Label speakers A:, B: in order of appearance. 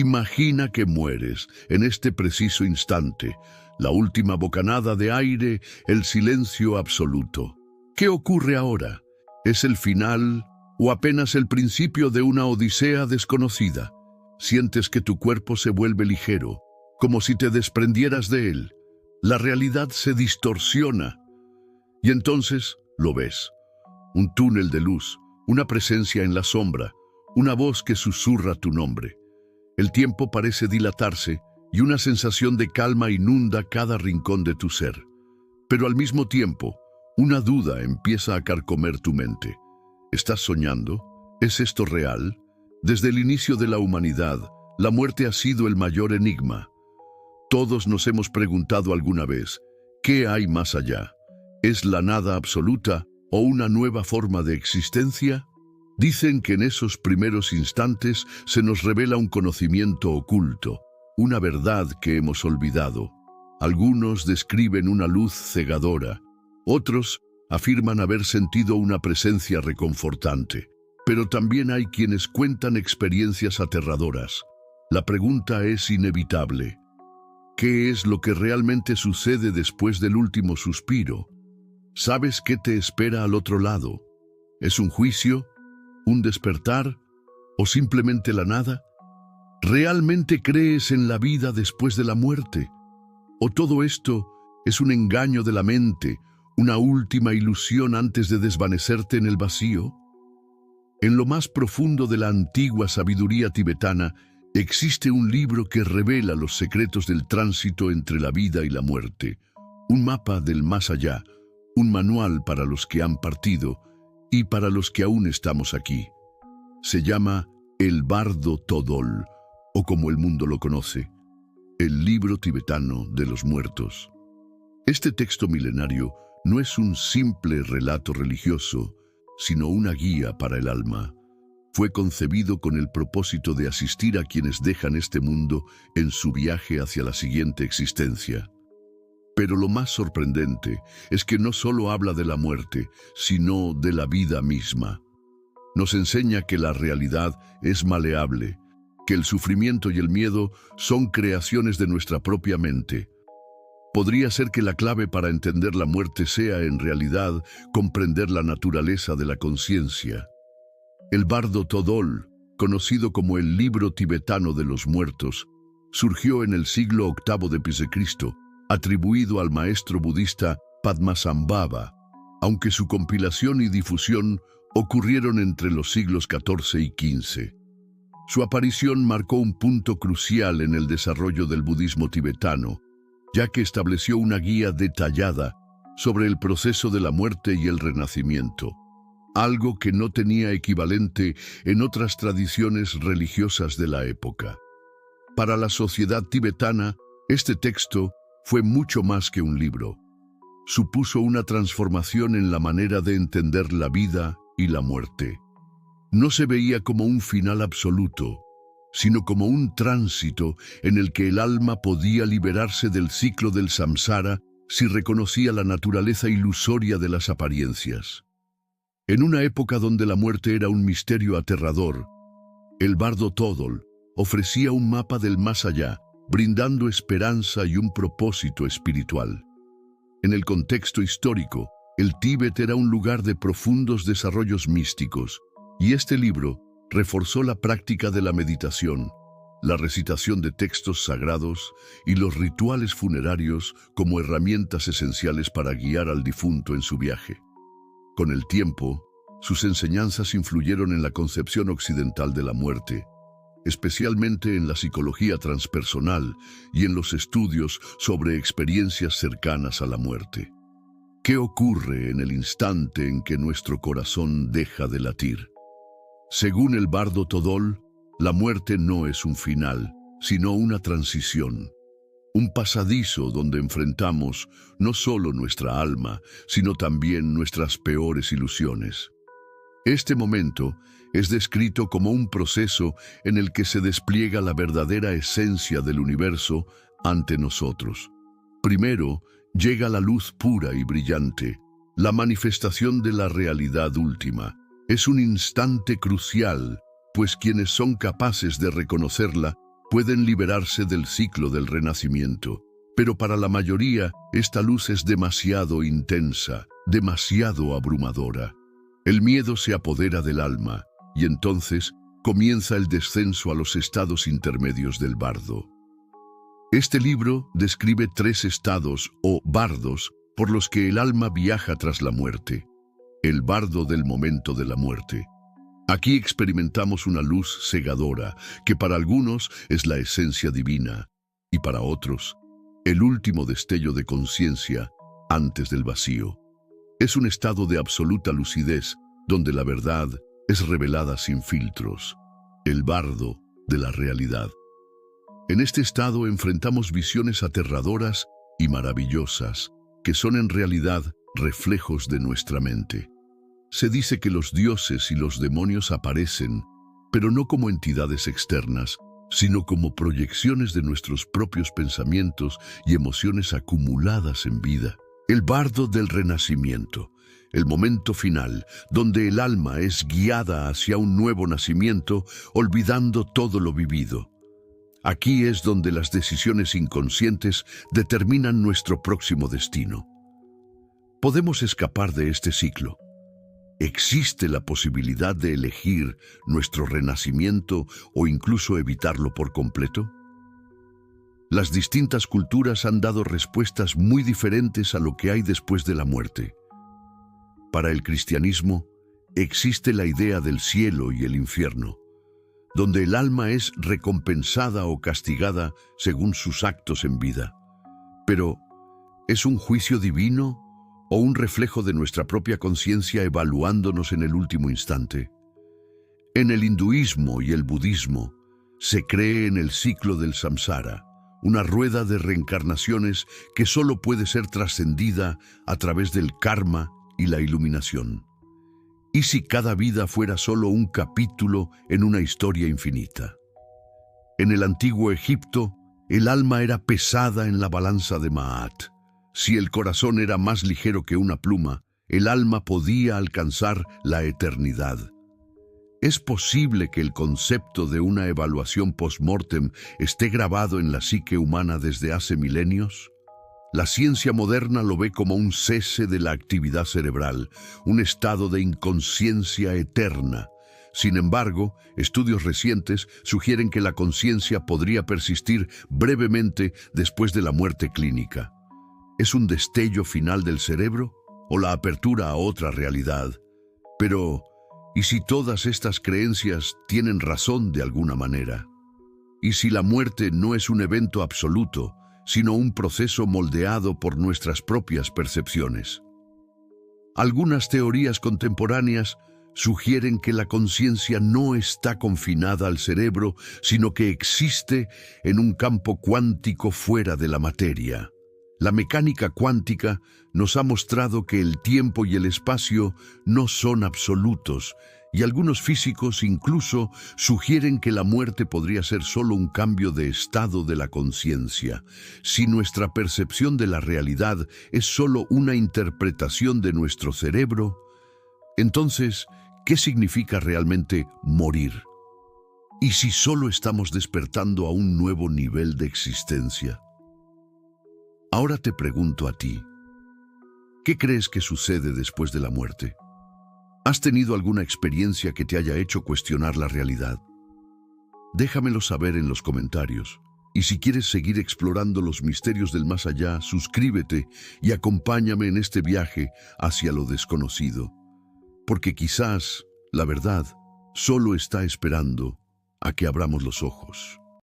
A: Imagina que mueres en este preciso instante, la última bocanada de aire, el silencio absoluto. ¿Qué ocurre ahora? ¿Es el final o apenas el principio de una odisea desconocida? Sientes que tu cuerpo se vuelve ligero, como si te desprendieras de él. La realidad se distorsiona. Y entonces lo ves. Un túnel de luz, una presencia en la sombra, una voz que susurra tu nombre. El tiempo parece dilatarse y una sensación de calma inunda cada rincón de tu ser. Pero al mismo tiempo, una duda empieza a carcomer tu mente. ¿Estás soñando? ¿Es esto real? Desde el inicio de la humanidad, la muerte ha sido el mayor enigma. Todos nos hemos preguntado alguna vez, ¿qué hay más allá? ¿Es la nada absoluta o una nueva forma de existencia? Dicen que en esos primeros instantes se nos revela un conocimiento oculto, una verdad que hemos olvidado. Algunos describen una luz cegadora, otros afirman haber sentido una presencia reconfortante, pero también hay quienes cuentan experiencias aterradoras. La pregunta es inevitable. ¿Qué es lo que realmente sucede después del último suspiro? ¿Sabes qué te espera al otro lado? ¿Es un juicio? ¿Un despertar? ¿O simplemente la nada? ¿Realmente crees en la vida después de la muerte? ¿O todo esto es un engaño de la mente, una última ilusión antes de desvanecerte en el vacío? En lo más profundo de la antigua sabiduría tibetana existe un libro que revela los secretos del tránsito entre la vida y la muerte, un mapa del más allá, un manual para los que han partido y para los que aún estamos aquí. Se llama El Bardo Todol, o como el mundo lo conoce, el libro tibetano de los muertos. Este texto milenario no es un simple relato religioso, sino una guía para el alma. Fue concebido con el propósito de asistir a quienes dejan este mundo en su viaje hacia la siguiente existencia. Pero lo más sorprendente es que no solo habla de la muerte, sino de la vida misma. Nos enseña que la realidad es maleable, que el sufrimiento y el miedo son creaciones de nuestra propia mente. Podría ser que la clave para entender la muerte sea, en realidad, comprender la naturaleza de la conciencia. El Bardo Todol, conocido como el libro tibetano de los muertos, surgió en el siglo VIII d.C., atribuido al maestro budista Padmasambhava, aunque su compilación y difusión ocurrieron entre los siglos XIV y XV. Su aparición marcó un punto crucial en el desarrollo del budismo tibetano, ya que estableció una guía detallada sobre el proceso de la muerte y el renacimiento, algo que no tenía equivalente en otras tradiciones religiosas de la época. Para la sociedad tibetana, este texto fue mucho más que un libro. Supuso una transformación en la manera de entender la vida y la muerte. No se veía como un final absoluto, sino como un tránsito en el que el alma podía liberarse del ciclo del samsara si reconocía la naturaleza ilusoria de las apariencias. En una época donde la muerte era un misterio aterrador, el Bardo Todol ofrecía un mapa del más allá, brindando esperanza y un propósito espiritual. En el contexto histórico, el Tíbet era un lugar de profundos desarrollos místicos, y este libro reforzó la práctica de la meditación, la recitación de textos sagrados y los rituales funerarios como herramientas esenciales para guiar al difunto en su viaje. Con el tiempo, sus enseñanzas influyeron en la concepción occidental de la muerte, especialmente en la psicología transpersonal y en los estudios sobre experiencias cercanas a la muerte. ¿Qué ocurre en el instante en que nuestro corazón deja de latir? Según el Bardo Todol, la muerte no es un final, sino una transición. Un pasadizo donde enfrentamos no solo nuestra alma, sino también nuestras peores ilusiones. Este momento es descrito como un proceso en el que se despliega la verdadera esencia del universo ante nosotros. Primero, llega la luz pura y brillante, la manifestación de la realidad última. Es un instante crucial, pues quienes son capaces de reconocerla pueden liberarse del ciclo del renacimiento, pero para la mayoría esta luz es demasiado intensa, demasiado abrumadora. El miedo se apodera del alma y entonces comienza el descenso a los estados intermedios del bardo. Este libro describe 3 estados o bardos por los que el alma viaja tras la muerte. El bardo del momento de la muerte. Aquí experimentamos una luz cegadora que para algunos es la esencia divina y para otros el último destello de conciencia antes del vacío. Es un estado de absoluta lucidez donde la verdad es revelada sin filtros. El bardo de la realidad. En este estado enfrentamos visiones aterradoras y maravillosas que son en realidad reflejos de nuestra mente. Se dice que los dioses y los demonios aparecen, pero no como entidades externas, sino como proyecciones de nuestros propios pensamientos y emociones acumuladas en vida. El bardo del renacimiento, el momento final, donde el alma es guiada hacia un nuevo nacimiento, olvidando todo lo vivido. Aquí es donde las decisiones inconscientes determinan nuestro próximo destino. Podemos escapar de este ciclo. ¿Existe la posibilidad de elegir nuestro renacimiento o incluso evitarlo por completo? Las distintas culturas han dado respuestas muy diferentes a lo que hay después de la muerte. Para el cristianismo, existe la idea del cielo y el infierno, donde el alma es recompensada o castigada según sus actos en vida. Pero, ¿es un juicio divino o un reflejo de nuestra propia conciencia evaluándonos en el último instante? En el hinduismo y el budismo se cree en el ciclo del samsara, una rueda de reencarnaciones que solo puede ser trascendida a través del karma y la iluminación. ¿Y si cada vida fuera solo un capítulo en una historia infinita? En el antiguo Egipto, el alma era pesada en la balanza de Maat. Si el corazón era más ligero que una pluma, el alma podía alcanzar la eternidad. ¿Es posible que el concepto de una evaluación post-mortem esté grabado en la psique humana desde hace milenios? La ciencia moderna lo ve como un cese de la actividad cerebral, un estado de inconsciencia eterna. Sin embargo, estudios recientes sugieren que la conciencia podría persistir brevemente después de la muerte clínica. ¿Es un destello final del cerebro o la apertura a otra realidad? Pero, ¿y si todas estas creencias tienen razón de alguna manera? ¿Y si la muerte no es un evento absoluto, sino un proceso moldeado por nuestras propias percepciones? Algunas teorías contemporáneas sugieren que la conciencia no está confinada al cerebro, sino que existe en un campo cuántico fuera de la materia. La mecánica cuántica nos ha mostrado que el tiempo y el espacio no son absolutos, y algunos físicos incluso sugieren que la muerte podría ser solo un cambio de estado de la conciencia. Si nuestra percepción de la realidad es solo una interpretación de nuestro cerebro, entonces, ¿qué significa realmente morir? ¿Y si solo estamos despertando a un nuevo nivel de existencia? Ahora te pregunto a ti, ¿qué crees que sucede después de la muerte? ¿Has tenido alguna experiencia que te haya hecho cuestionar la realidad? Déjamelo saber en los comentarios. Y si quieres seguir explorando los misterios del más allá, suscríbete y acompáñame en este viaje hacia lo desconocido. Porque quizás la verdad solo está esperando a que abramos los ojos.